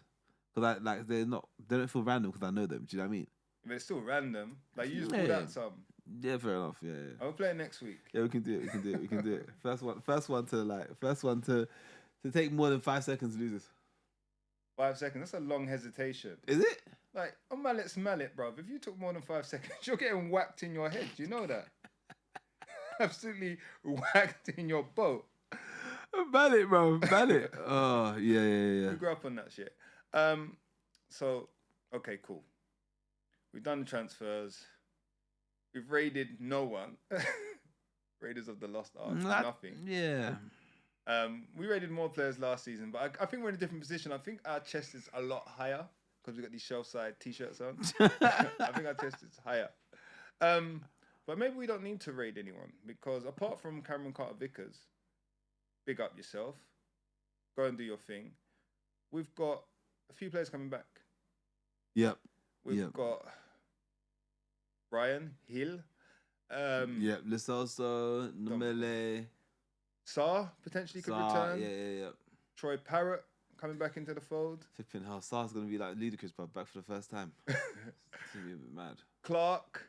because they don't feel random because I know them. Do you know what I mean? But it's still random. Like you just pulled out some. Yeah, fair enough. Yeah. I'll play it next week. Yeah, we can do it. First one to take more than 5 seconds to lose this. 5 seconds. That's a long hesitation. Is it? Like, on Mallet's mallet, bruv. If you took more than 5 seconds, you're getting whacked in your head. Do you know that? Absolutely whacked in your boat. Mallet, bro. Mallet. Oh, yeah. We grew up on that shit. So, okay, cool. We've done the transfers. We've raided no one. Raiders of the Lost Ark, nothing. Yeah. We raided more players last season, but I think we're in a different position. I think our chest is a lot higher because we got these shelf side t-shirts on. I think our chest is higher. But maybe we don't need to raid anyone because apart from Cameron Carter-Vickers, big up yourself, go and do your thing. We've got a few players coming back. Yep. We've got Brian Hill. Yep. Lissoso, Nomele. Saar potentially could return. Yeah. Troy Parrott coming back into the fold. Flipping hell, Saar's gonna be like ludicrous, but back for the first time. It's gonna be a bit mad. Clark.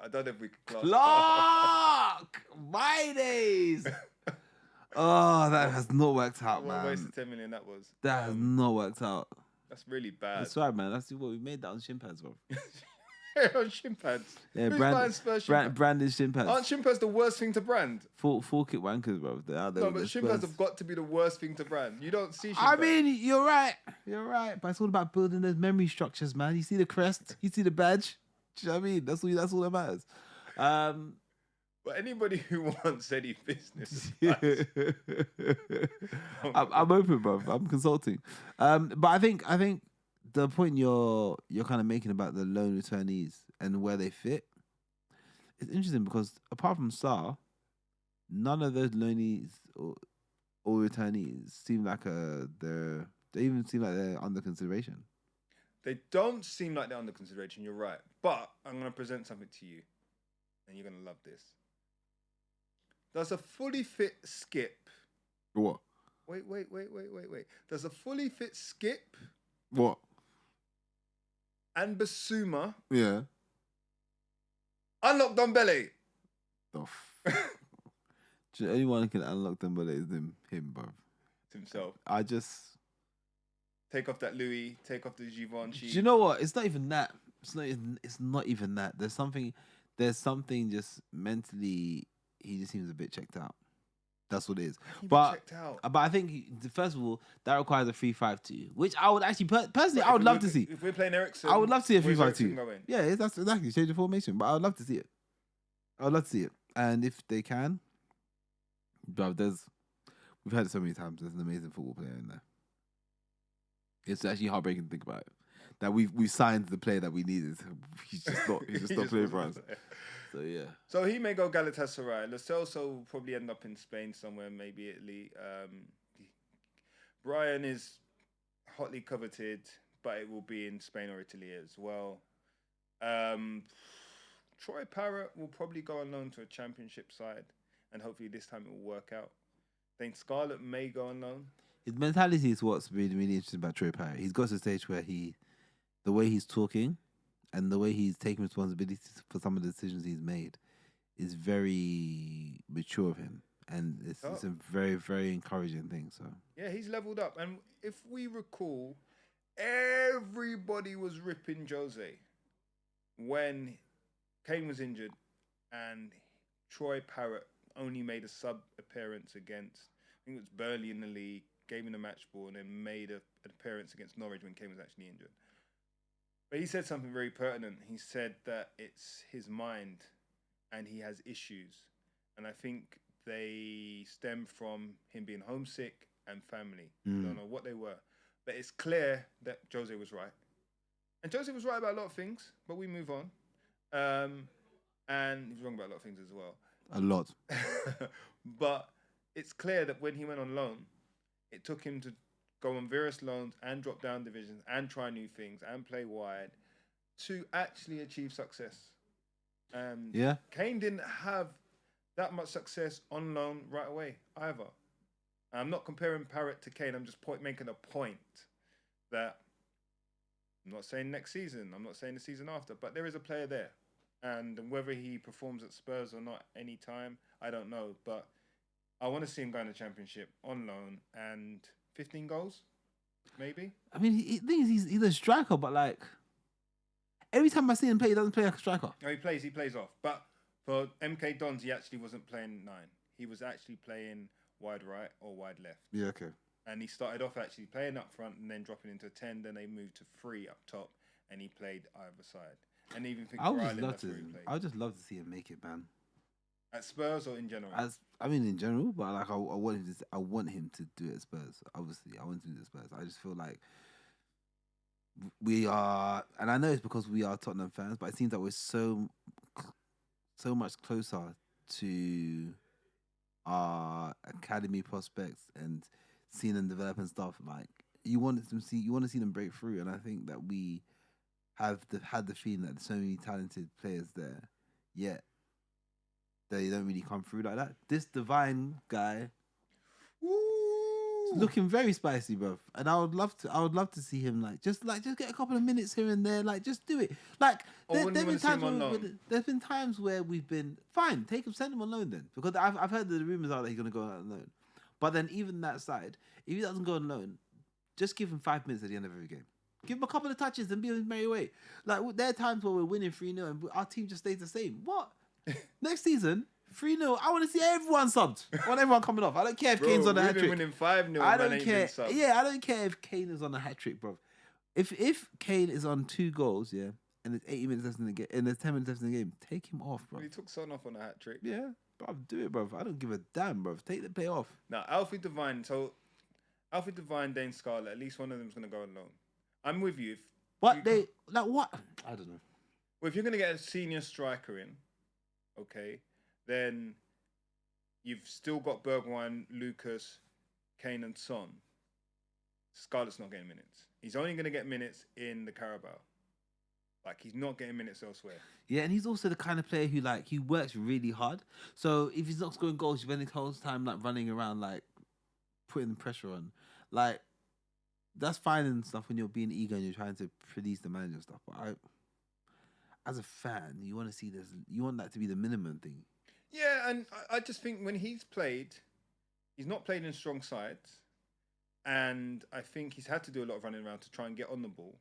I don't know if we could Clark! My days! Oh, that has not worked out, What a man. waste of 10 million that was. That has not worked out. That's really bad. That's right, man. That's what we made that on shin pads, bro. On shin pads. Yeah, Who's buying Spurs shin pads? branded shin pads. Aren't shin pads the worst thing to brand? Full kit wankers, bro. They're out there. No, with but their shin Spurs. pads have got to be the worst thing to brand. You don't see shin I pads. mean, you're right. But it's all about building those memory structures, man. You see the crest, you see the badge. Do you know what I mean? That's all that matters. But anybody who wants any business, I'm open, bro. I'm consulting. But I think the point you're kind of making about the loan returnees and where they fit is interesting because apart from Saar, none of those loanees or returnees seem like they even seem like they're under consideration. they don't seem like they're under consideration. You're right. But I'm going to present something to you, and you're going to love this. Does a fully fit Skip... What? Wait. Does a fully fit Skip What? and Basuma Yeah. unlock Dombele? Anyone can unlock them, but it's him, bro. Himself. I just... Take off that Louis, take off the Givenchy. Do you know what? It's not even that. It's not even that. There's something just mentally, he just seems a bit checked out. That's what it is. Checked out. But I think, first of all, that requires a 3-5-2, which I would actually, personally, I would love to see. If we're playing Ericsson, I would love to see a where's 3-5-2. Eriksen going? Yeah, that's exactly. Change the formation. But I would love to see it. And if they can, bro, we've heard it so many times, there's an amazing football player in there. It's actually heartbreaking to think about it. that we signed the player that we needed. He's just not playing for us. wasn't there. So yeah. So he may go Galatasaray. Lo Celso will probably end up in Spain somewhere, maybe Italy. Brian is hotly coveted, but it will be in Spain or Italy as well. Troy Parrott will probably go on loan to a championship side, and hopefully this time it will work out. Then Scarlett may go on loan. His mentality is what's really, really interesting about Troy Parrott. He's got to a stage where the way he's talking and the way he's taking responsibility for some of the decisions he's made is very mature of him. And it's a very, very encouraging thing. So Yeah, he's leveled up. And if we recall, everybody was ripping Jose when Kane was injured and Troy Parrott only made a sub appearance against, I think it was Burnley in the league, gave him the match ball, and then made an appearance against Norwich when Kane was actually injured. But he said something very pertinent. He said that it's his mind and he has issues. And I think they stem from him being homesick and family. I don't know what they were. But it's clear that Jose was right. And Jose was right about a lot of things, but we move on. And he's wrong about a lot of things as well. a lot. But it's clear that when he went on loan, it took him to go on various loans and drop down divisions and try new things and play wide to actually achieve success. Yeah. Kane didn't have that much success on loan right away either. I'm not comparing Parrott to Kane. I'm just making a point that I'm not saying next season. I'm not saying the season after. But there is a player there. And whether he performs at Spurs or not anytime, I don't know. But I want to see him go in the Championship on loan and 15 goals, maybe. I mean, he's a striker, but like every time I see him play, he doesn't play like a striker. No, he plays off. But for MK Dons, he actually wasn't playing 9. He was actually playing wide right or wide left. Yeah, okay. And he started off actually playing up front and then dropping into 10. Then they moved to 3 up top, and he played either side. And even think I would for just Ireland, love that's to. where he played. I would just love to see him make it, man. At Spurs or in general? In general, but like I want him to. I want him to do it at Spurs. Obviously, I want him to do it at Spurs. I just feel like we are, and I know it's because we are Tottenham fans, but it seems that we're so much closer to our academy prospects and seeing them develop and stuff. Like you want to see them break through, and I think that we have had the feeling that there's so many talented players there, yet they don't really come through like that. This Divine guy, is looking very spicy, bro. And I would love to see him just get a couple of minutes here and there, just do it. Like there's been times where we've been fine. Send him on loan then, because I've heard the rumors are that he's gonna go on loan. But then even that side, if he doesn't go on loan, just give him 5 minutes at the end of every game. Give him a couple of touches and be on his merry way. Like there are times where we're winning 3-0 and our team just stays the same. What? Next season, 3-0. I want to see everyone subbed. I want everyone coming off. I don't care if Kane's on a hat trick. We've been winning 5-0. I don't care. Yeah, I don't care if Kane is on a hat trick, bro. If Kane is on 2 goals, yeah, and there's 80 minutes left in the game, and there's 10 minutes left in the game, take him off, bro. He took Son off on a hat trick. Yeah, bro, do it, bro. I don't give a damn, bro. Take the play off. Now, Alfie Devine, Dane Scarlett, at least one of them's gonna go on loan. I'm with you. What? I don't know. Well, if you're gonna get a senior striker in, okay, then you've still got Bergwijn, Lucas, Kane, and Son. Scarlett's not getting minutes. He's only going to get minutes in the Carabao. He's not getting minutes elsewhere. Yeah, and he's also the kind of player who he works really hard. So if he's not scoring goals, you spend the whole time running around putting the pressure on. That's fine and stuff when you're being eager and you're trying to please the manager and stuff. But as a fan, you want to see this. You want that to be the minimum thing. Yeah, and I just think when he's not played in strong sides, and I think he's had to do a lot of running around to try and get on the ball.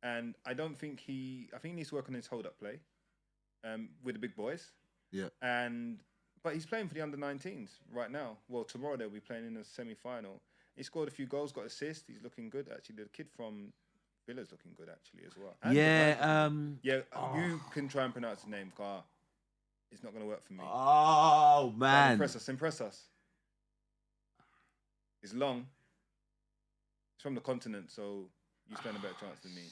And I think he needs to work on his hold-up play with the big boys. Yeah. But he's playing for the under-19s right now. Well, tomorrow they'll be playing in a semi-final. He scored a few goals, got assists. He's looking good, actually. The kid from Villa's looking good, actually, as well. And you can try and pronounce the name, Gar. It's not going to work for me. Oh, man. Impress us. It's long. It's from the continent, so you stand a better chance than me.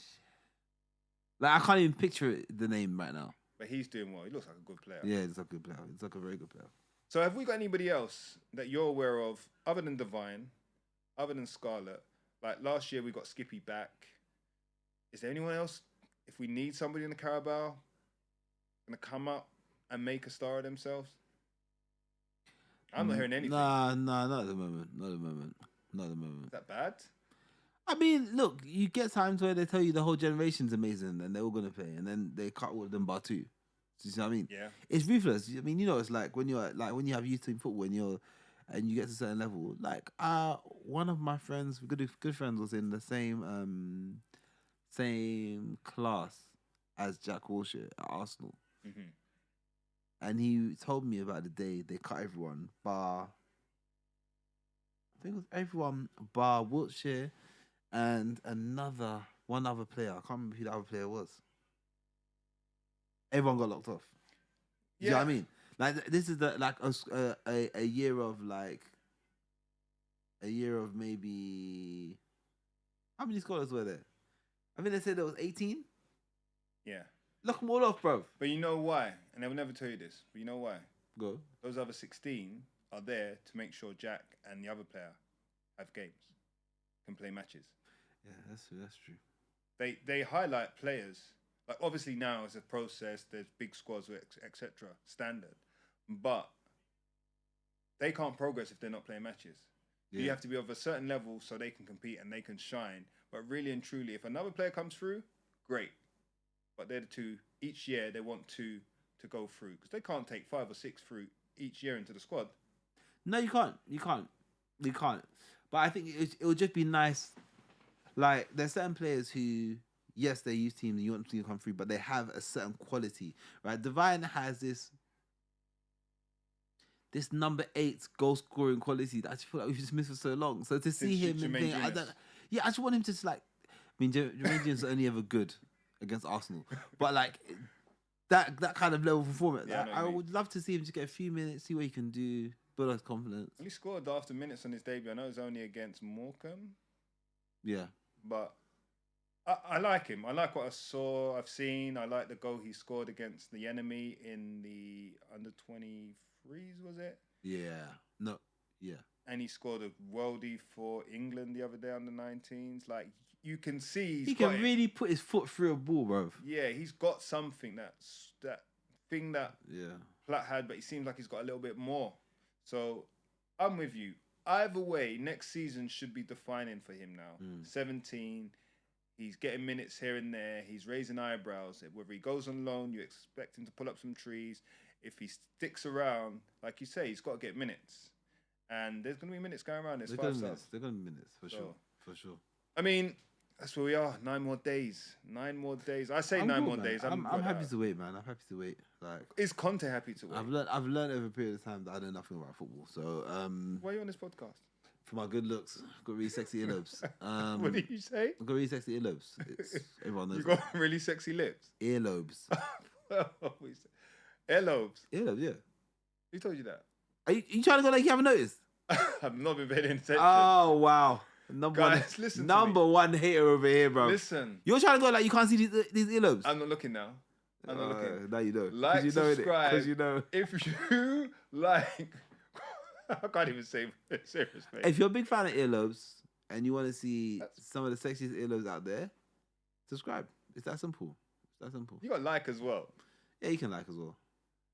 Like I can't even picture the name right now. But he's doing well. He looks like a good player. Yeah, he's a good player. He's like a very good player. So have we got anybody else that you're aware of other than Divine, other than Scarlett? Like last year we got Skippy back. Is there anyone else? If we need somebody in the Carabao, gonna come up and make a star of themselves? I'm not hearing anything. Nah, not at the moment. Not at the moment. Not at the moment. Is that bad? I mean, look, you get times where they tell you the whole generation's amazing and they're all gonna play, and then they cut all of them bar two. Do you see what I mean? Yeah. It's ruthless. I mean, you know, it's like when you're like when you have youth team football and you get to a certain level. Like, one of my friends, good friends, was in the same class as Jack Wilshere at Arsenal, and he told me about the day they cut everyone bar. I think it was everyone bar Wiltshire and one other player. I can't remember who the other player was. Everyone got locked off. You know what I mean? Like this is a year of maybe how many scholars were there? I think they said there was 18. Yeah. Lock them all off, bro. But you know why? And they will never tell you this. But you know why? Go. Those other 16 are there to make sure Jack and the other player have games, can play matches. Yeah, that's true. They highlight players. Like obviously now as a process, there's big squads, etc. Standard, but they can't progress if they're not playing matches. Yeah. You have to be of a certain level so they can compete and they can shine. But really and truly, if another player comes through, great. But they're the two. Each year they want to go through because they can't take 5 or 6 through each year into the squad. No, you can't. But I think it would just be nice. Like there's certain players who. Yes, they're youth teams and you want them to come through, but they have a certain quality, right? Divine has this number 8 goal scoring quality that I just feel like we've just missed for so long. So to see him in there, I just want him to I mean, Jermaine Junior's only ever good against Arsenal, but like that kind of level of performance, I would love to see him just get a few minutes, see what he can do, build his confidence. He scored after minutes on his debut. I know it's only against Morecambe. Yeah, but. I like him. I like what I've seen. I like the goal he scored against the enemy in the under-23s, was it? Yeah. No. Yeah. And he scored a worldie for England the other day under 19s. Like, you can see he can really put his foot through a ball, bro. Yeah, he's got something that thing that Platt had, but he seems like he's got a little bit more. So, I'm with you. Either way, next season should be defining for him now. 17... He's getting minutes here and there. He's raising eyebrows. Whether he goes on loan, you expect him to pull up some trees. If he sticks around, like you say, he's got to get minutes. And there's going to be minutes going around. There's 5 stars. They're going to be minutes, for sure. I mean, that's where we are. 9 more days. 9 more days. I say 9 more days. I'm happy to wait, man. I'm happy to wait. Like, is Conte happy to wait? I've learned over a period of time that I know nothing about football. So, why are you on this podcast? For my good looks, got really sexy earlobes. What did you say? I've got really sexy earlobes. Everyone knows. You got really sexy lips. Earlobes. Earlobes. Earlobes, yeah. Who told you that? Are you trying to go like you haven't noticed? I've not been paying attention. Oh wow. Number one hater over here, bro. Listen. You're trying to go like you can't see these earlobes. I'm not looking now. I'm not looking. Now you know. Like, you know subscribe. Because you know. If you like. I can't even say serious, mate. If you're a big fan of earlobes and you want to see some of the sexiest earlobes out there, subscribe. It's that simple. You got like as well. Yeah, you can like as well.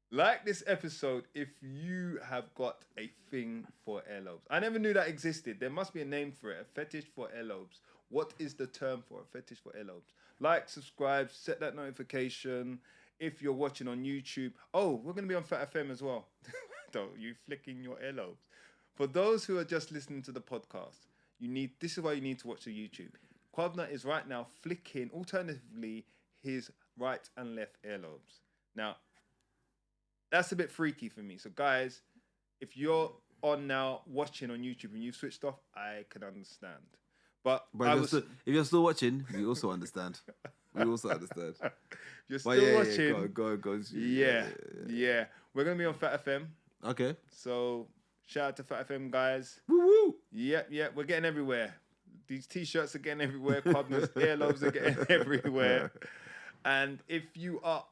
Like this episode if you have got a thing for earlobes. I never knew that existed. There must be a name for it. A fetish for earlobes. What is the term for a fetish for earlobes? Like, subscribe, set that notification. If you're watching on YouTube, we're going to be on Fat FM as well. You flicking your earlobes. For those who are just listening to the podcast, this is why you need to watch the YouTube. Kwab'na is right now flicking, alternatively, his right and left earlobes. Now, that's a bit freaky for me. So, guys, if you're on now watching on YouTube and you've switched off, I can understand. But if you're still watching, we also understand. You're still watching. Go on. Yeah. We're going to be on Fat FM. Okay. So, shout out to Fat FM, guys. Woo! Yeah. We're getting everywhere. These T-shirts are getting everywhere. Kwab'na's earlobes are getting everywhere. And if you are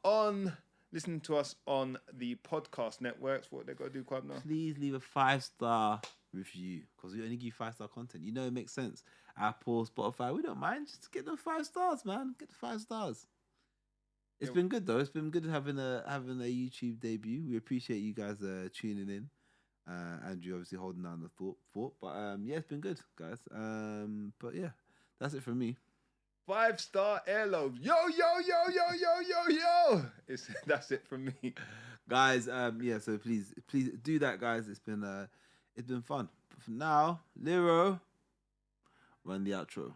listening to us on the podcast networks, what they got to do, Kwab'na? Please leave a 5-star review because we only give 5-star content. You know, it makes sense. Apple, Spotify, we don't mind. Just get them 5 stars, man. Get the 5 stars. It's been good though. It's been good having a YouTube debut. We appreciate you guys tuning in. Andrew obviously holding down the fort. But yeah, it's been good, guys. But yeah, that's it from me. 5-star airlobe. Yo, yo, yo, yo, yo, yo, yo. That's it from me. Guys, yeah, so please do that, guys. It's been fun. But for now, Lero, run the outro.